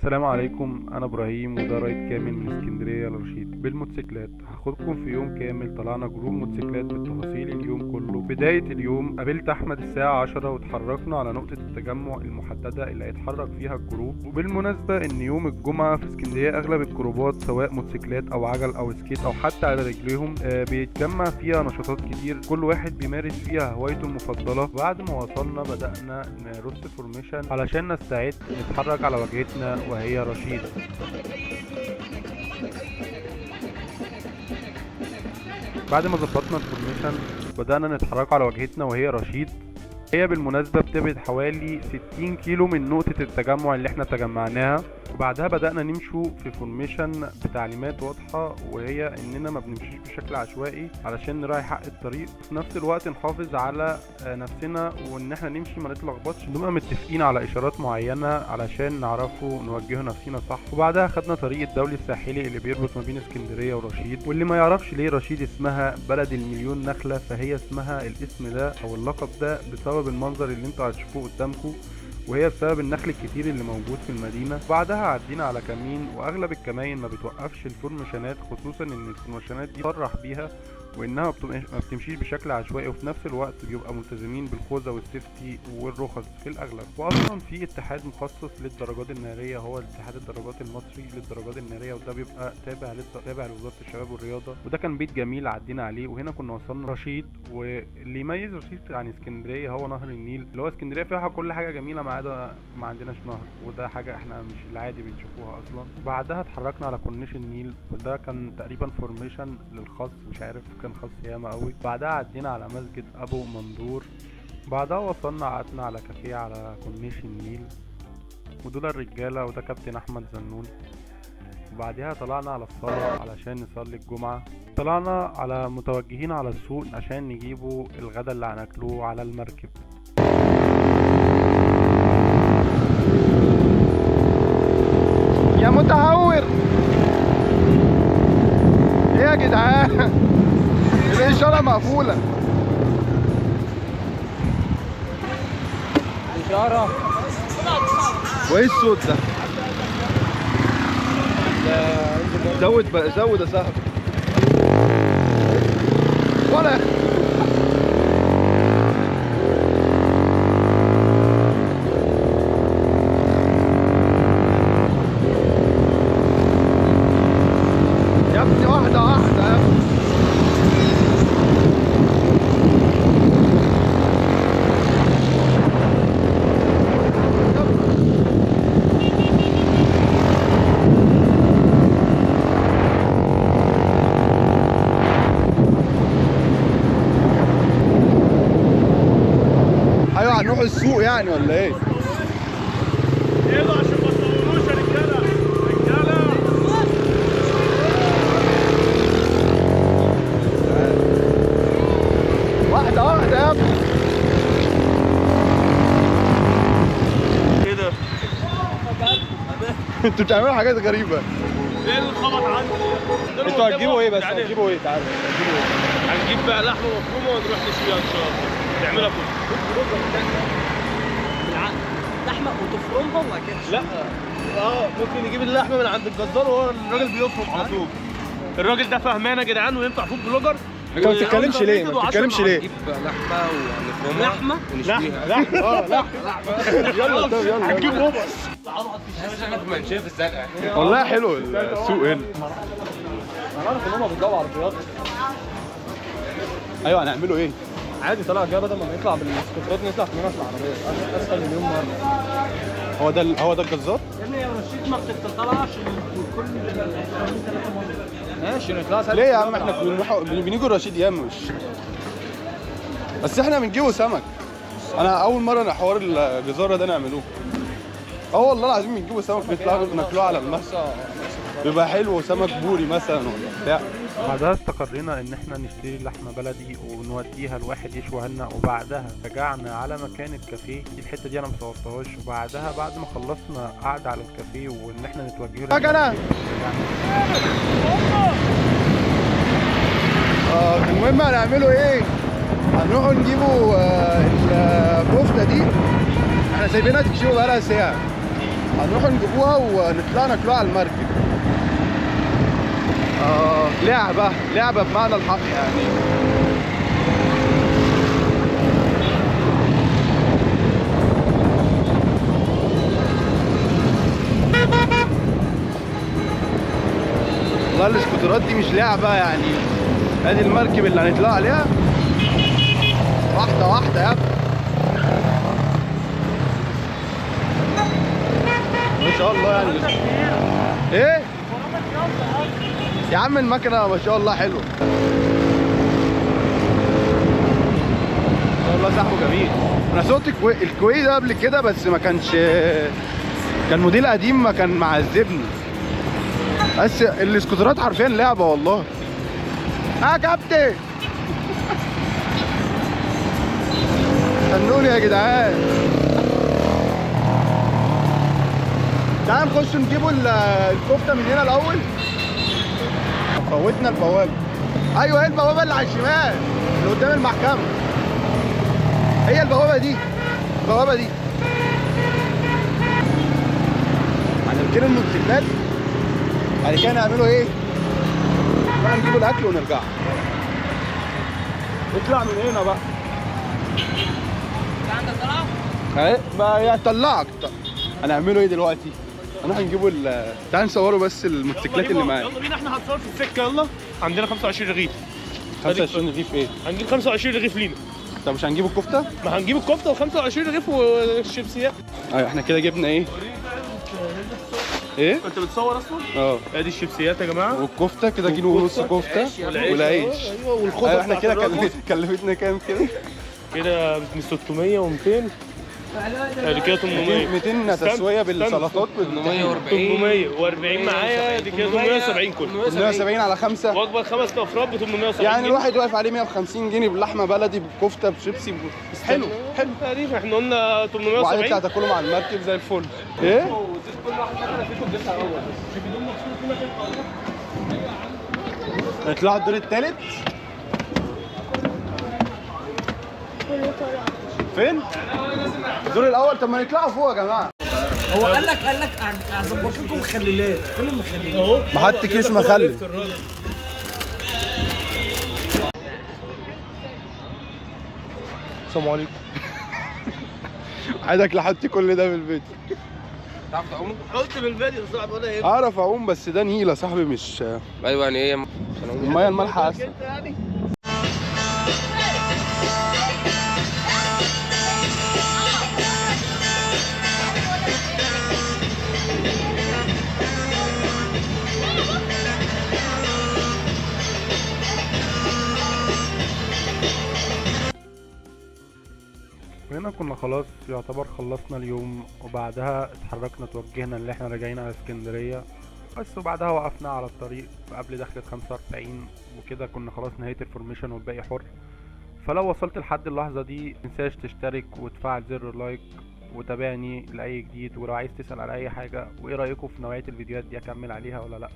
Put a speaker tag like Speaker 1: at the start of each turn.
Speaker 1: السلام عليكم، انا ابراهيم وده رايد كامل من اسكندريه لرشيد بالموتوسيكلات. هاخدكم في يوم كامل. طلعنا جروب موتوسيكلات بالتفاصيل اليوم كله. بدايه اليوم قابلت احمد الساعه 10 واتحركنا على نقطه التجمع المحدده اللي هيتحرك فيها الجروب. وبالمناسبه ان يوم الجمعه في اسكندريه اغلب الجروبات سواء موتوسيكلات او عجل او سكيت او حتى على رجليهم بيتجمع فيها نشاطات كتير، كل واحد بيمارس فيها هوايته المفضله. بعد ما وصلنا بدانا نرص فورميشن علشان نستعد نتحرك على وجهتنا وهي رشيد. بعد ما ظبطنا الفورميشن بدأنا نتحرك على وجهتنا وهي رشيد. هي بالمناسبة بتبعد حوالي 60 كيلو من نقطة التجمع اللي احنا تجمعناها. وبعدها بدأنا نمشوا في فورميشن بتعليمات واضحة، وهي اننا ما بنمشيش بشكل عشوائي علشان نراعي حق الطريق، وفي نفس الوقت نحافظ على نفسنا وان احنا نمشي ما نتلخبطش، نبقى متفقين على اشارات معينة علشان نعرفوا نوجه نفسنا صح. وبعدها خدنا طريق الدولي الساحلي اللي بيربط ما بين اسكندرية ورشيد. واللي ما يعرفش ليه رشيد اسمها بلد المليون نخلة، فهي اسمها الاسم ده او اللقب ده بسبب المنظر اللي انتوا هتشوفوه قدامكم، وهي بسبب النخل الكتير اللي موجود في المدينة. بعدها عدينا على كمين، واغلب الكماين ما بتوقفش الفورميشنات، خصوصا ان الفورميشنات دي صرح بيها وانها ما بتمشيش بشكل عشوائي، وفي نفس الوقت بيبقى ملتزمين بالخوذة والسيفتي والرخص في الاغلب. واصلا في اتحاد مخصص للدراجات النارية، هو اتحاد الدراجات المصري للدراجات النارية، وده بيبقى تابع لوزارة الشباب والرياضة. وده كان بيت جميل عدينا عليه. وهنا كنا وصلنا رشيد. واللي يميز رشيد عن اسكندرية هو نهر النيل، اللي هو اسكندرية فيها كل حاجة جميلة ما عدا ما عندناش نهر، وده حاجة احنا مش العادي بنشوفوها اصلا. بعدها اتحركنا على كورنيش النيل، وده كان تقريبا فورميشن للخاص، مش عارف كان خاص ياما قوي. بعدها عدينا على مسجد ابو مندور. بعدها وصلنا قعدنا على كافيه على كورنيش النيل، ودول الرجالة وده كابتن احمد زنون. وبعدها طلعنا على الصالة علشان نصلي الجمعة. طلعنا على متوجهين على السوق عشان نجيبوا الغدا اللي هناكلوه على المركب.
Speaker 2: يا متهور ايه يا جدعان؟ الاشاره مقفوله. اشاره وايه الصوت ده؟ زود بقى، زود يا صاحبي. ولا يا ابني واحدة واحدة يا ابني. ايوه هنروح السوق يعني ولا ايه؟
Speaker 3: يلا عشان ما تصوروش يا رجاله.
Speaker 2: واحدة واحدة يا ابني.
Speaker 3: ايه ده؟
Speaker 2: انتوا بتعملوا حاجات غريبة.
Speaker 3: ايه اللي خبط عندي؟
Speaker 2: انتوا هتجيبوا ايه بس؟ هتجيبوا ايه؟ تعالوا هتجيبوا ايه؟
Speaker 3: هنجيب بقى لحمه مفرومه ونروح نشويها ان شاء الله. نعملها
Speaker 4: بالعقل لحمه وتفرمها وبعد كده
Speaker 3: لا ممكن نجيب اللحمه من عند الجزار وهو الراجل بيفرم على طول. الراجل ده فهمان يا جدعان وينفع فود بلوجر.
Speaker 2: انت ما بتتكلمش ليه؟ ما بتتكلمش ليه؟
Speaker 4: نجيب لحمه ونفرمها
Speaker 3: لحمه
Speaker 4: ونشويها.
Speaker 3: لحمه
Speaker 2: يلا طب يلا
Speaker 3: هنجيب بوبس.
Speaker 4: احنا في منشيه في الزرقاء.
Speaker 2: والله حلو السوق هنا.
Speaker 5: انا عارف ان هم بيطلعوا عربيات.
Speaker 2: ايوه هنعملوا ايه؟
Speaker 5: عادي طلع كده بدل ما نطلع بالسكوترات نطلع كلنا في العربيه، اسهل مليون مره.
Speaker 2: هو ده الجزار؟
Speaker 4: يا ابني يا رشيد ما بتطلعش كل 3 مره.
Speaker 5: ماشي نطلع سهل.
Speaker 2: ليه يا عم احنا بنيجوا رشيد ياما مش بس احنا بنجيبوا سمك. انا اول مره حوار الجزاره ده نعملوه. والله العظيم بنجيبوا سمك ناكلوه على المحشي، بيبقى حلو، سمك بوري مثلا ولا بتاع.
Speaker 1: بعدها استقرينا ان احنا نشتري لحمة بلدي ونوديها لواحد يشويها لنا. وبعدها رجعنا على مكان الكافيه. الحتة دي انا مصورتهاش. وبعدها بعد ما خلصنا قعدة على الكافيه وان احنا نتوجه
Speaker 2: انا المهم هنعملوا ايه؟ هنروحوا نجيبوا الكفته دي، احنا سايبينها تكشيوا بقالها ساعه. هنروح نجيبوها ونطلع ناكلوها على المركب. لعبة بمعنى الحق يعني. والله الاسكوترات دي مش لعبة يعني. ادي المركب اللي هنطلع عليها واحدة واحدة يا ابني. ما شاء الله يعني. ايه يا عم المكنة ما شاء الله حلوة. ما شاء الله سحبه جميل. انا سوقت الكوي ده قبل كده بس ما كانش، كان موديل قديم ما كان معذبني. بس الاسكوترات حرفيا لعبة والله. يا كابتن استنوني يا جدعان. تعال نخش نجيبوا الكفتة من هنا الأول. فوتنا البوابة. أيوه هي البوابة اللي على الشمال اللي قدام المحكمة. هي البوابة دي. البوابة دي. هنركنوا الموتوسيكلات. بعد كده نعملوا إيه؟ بقى نجيبوا الأكل ونرجع. اطلع من هنا بقى.
Speaker 4: عندك طلعه؟
Speaker 2: اهي بقى طلعك. هنعملوا ايه دلوقتي؟ هنروح نجيبوا تعال نصوروا بس الموتوسيكلات اللي معايا.
Speaker 3: يلا بينا احنا هنصور في السكه. يلا عندنا 25 رغيف.
Speaker 2: 25 رغيف ايه؟
Speaker 3: هنجيب 25 رغيف لينا.
Speaker 2: طب مش هنجيبوا الكفته؟
Speaker 3: ما هنجيب الكفته و25 رغيف والشيبسيات.
Speaker 2: ايوه احنا كده جبنا ايه؟ ايه؟
Speaker 3: انت بتصور اصلا؟
Speaker 2: اه
Speaker 3: ادي الشيبسيات يا جماعه.
Speaker 2: والكفته كده كيلو ونص كفته والعيش.
Speaker 3: ايوه والخضره.
Speaker 2: ايوه احنا كده كلفتنا كام كده؟
Speaker 3: كده من 600 و200. ادي كده 800.
Speaker 2: 200 تسويه بالسلطات ب
Speaker 3: 840 معايا. دي كده 870 كله.
Speaker 2: 870 على 5.
Speaker 3: وجبه 5 افراد ب 870
Speaker 2: يعني
Speaker 3: جنيه.
Speaker 2: الواحد واقف عليه 150 جنيه بلحمه بلدي بكفته بشيبسي بس حلو حلو.
Speaker 3: تقريبا احنا قلنا
Speaker 2: وبعدين
Speaker 3: 870.
Speaker 2: تطلع تاكلوا مع المركب زي الفل. ايه؟ نطلعوا الدور الثالث. فين؟ الدور الاول. طب ما نطلعوا فوق يا جماعه.
Speaker 4: هو قال لك هظبط لكم مخللات. فين المخللات؟
Speaker 3: اهو
Speaker 2: محط كيس مخلل.
Speaker 3: السلام عليكم.
Speaker 2: عايزك لحطي كل ده في الفيديو.
Speaker 3: تعرف تعوم؟ قلت بالفيديو صعب ولا ايه؟
Speaker 2: اعرف اعوم بس ده نيل يا صاحبي مش
Speaker 3: ايوه يعني ايه؟
Speaker 2: الميه المالحه اسهل.
Speaker 1: هنا كنا خلاص يعتبر خلصنا اليوم، وبعدها اتحركنا توجهنا اللي احنا راجعين على اسكندرية بس. وبعدها وقفنا على الطريق قبل دخلة 45 وكده. كنا خلاص نهاية الفورميشن والباقي حر. فلو وصلت لحد اللحظة دي متنساش تشترك وتفعل زر اللايك وتابعني لأي جديد. ولو عايز تسأل على أي حاجة وإيه رأيكم في نوعية الفيديوهات دي أكمل عليها ولا لأ.